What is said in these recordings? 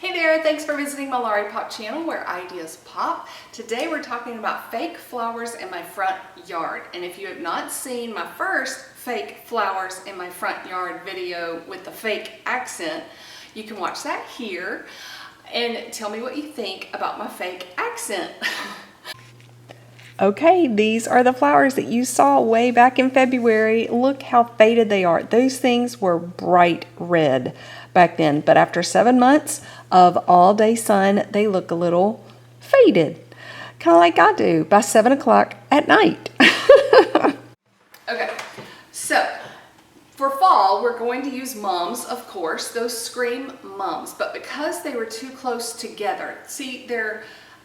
Hey there, thanks for visiting my LauriePOP channel where ideas pop. Today we're talking about fake flowers in my front yard. And if you have not seen my first fake flowers in my front yard video with the fake accent, you can watch that here and tell me what you think about my fake accent. Okay, these are the flowers that you saw way back in February. Look how faded they are. Those things were bright red back then, but after 7 months of all-day sun, they look a little faded, kind of like I do by 7 o'clock at night. Okay, so for fall, we're going to use mums, of course, those scream mums, but because they were too close together, see,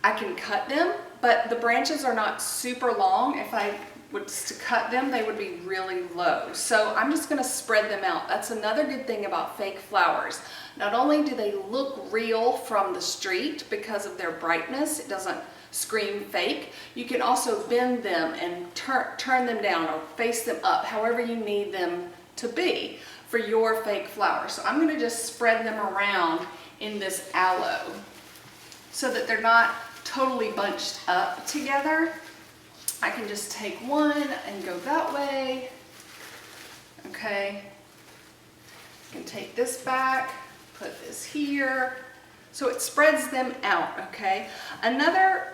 I can cut them, but the branches are not super long. If I was to cut them, they would be really low. So I'm just gonna spread them out. That's another good thing about fake flowers. Not only do they look real from the street because of their brightness, it doesn't scream fake, you can also bend them and turn them down or face them up, however you need them to be for your fake flowers. So I'm gonna just spread them around in this aloe so that they're not totally bunched up together. I can just take one and go that way. Okay. I can take this back, put this here. So it spreads them out, okay? Another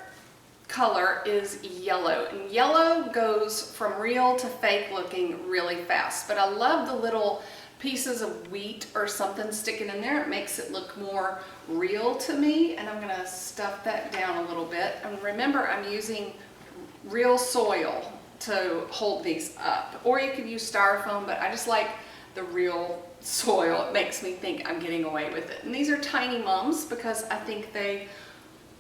color is yellow, and yellow goes from real to fake looking really fast, but I love the little pieces of wheat or something sticking in there. It makes it look more real to me, and I'm gonna stuff that down a little bit. And remember, I'm using real soil to hold these up, or you could use styrofoam, but I just like the real soil. It makes me think I'm getting away with it. And these are tiny mums because I think they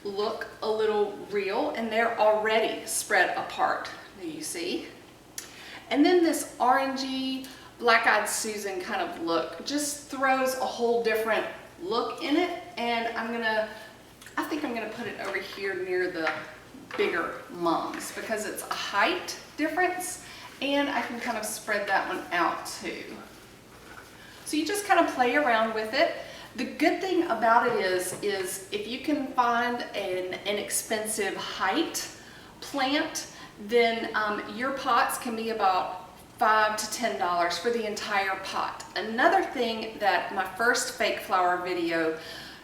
look a little real, and they're already spread apart, do you see? And then this orangey Black-Eyed Susan kind of look just throws a whole different look in it, and I think I'm gonna put it over here near the bigger mums because it's a height difference, and I can kind of spread that one out too. So you just kind of play around with it. The good thing about it is if you can find an inexpensive height plant, then your pots can be about $5 to $10 for the entire pot. Another thing that my first fake flower video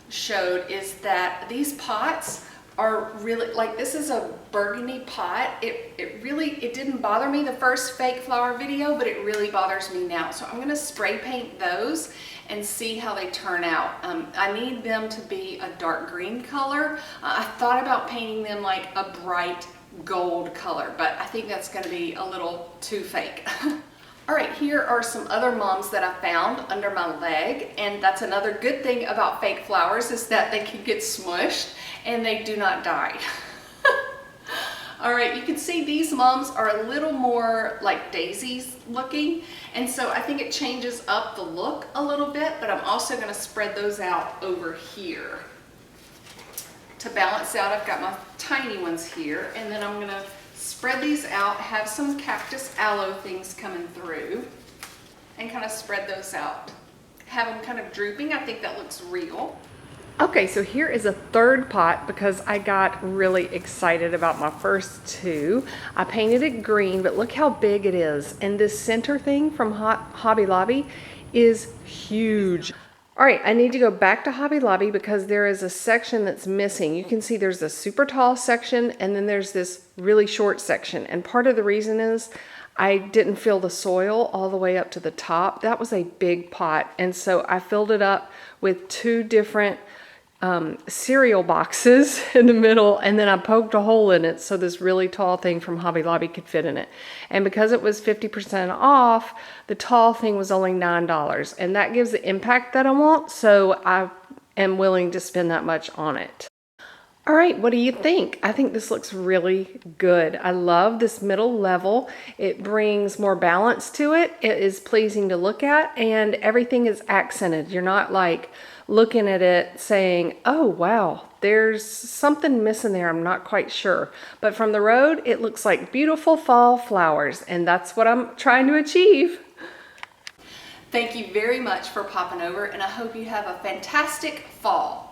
showed is that these pots are really, like, this is a burgundy pot. It didn't bother me the first fake flower video, but it really bothers me now. So I'm gonna spray paint those and see how they turn out. I need them to be a dark green color. I thought about painting them like a bright gold color, but I think that's going to be a little too fake. All right, here are some other mums that I found under my leg, and that's another good thing about fake flowers is that they can get smushed and they do not die. All right, you can see these mums are a little more like daisies looking, and so I think it changes up the look a little bit, but I'm also going to spread those out over here. To balance out, I've got my tiny ones here, and then I'm gonna spread these out, have some cactus aloe things coming through, and kind of spread those out. Have them kind of drooping. I think that looks real. Okay, so here is a third pot because I got really excited about my first two. I painted it green, but look how big it is. And this center thing from Hobby Lobby is huge. All right, I need to go back to Hobby Lobby because there is a section that's missing. You can see there's a super tall section and then there's this really short section. And part of the reason is I didn't fill the soil all the way up to the top. That was a big pot. And so I filled it up with two different cereal boxes in the middle, and then I poked a hole in it so this really tall thing from Hobby Lobby could fit in it. And because it was 50% off, the tall thing was only $9, and that gives the impact that I want, so I am willing to spend that much on it. All right, what do you think? I think this looks really good. I love this middle level. It brings more balance to it. It is pleasing to look at, and everything is accented. You're not like looking at it saying, oh wow, there's something missing there, I'm not quite sure. But from the road, it looks like beautiful fall flowers, and that's what I'm trying to achieve. Thank you very much for popping over, and I hope you have a fantastic fall.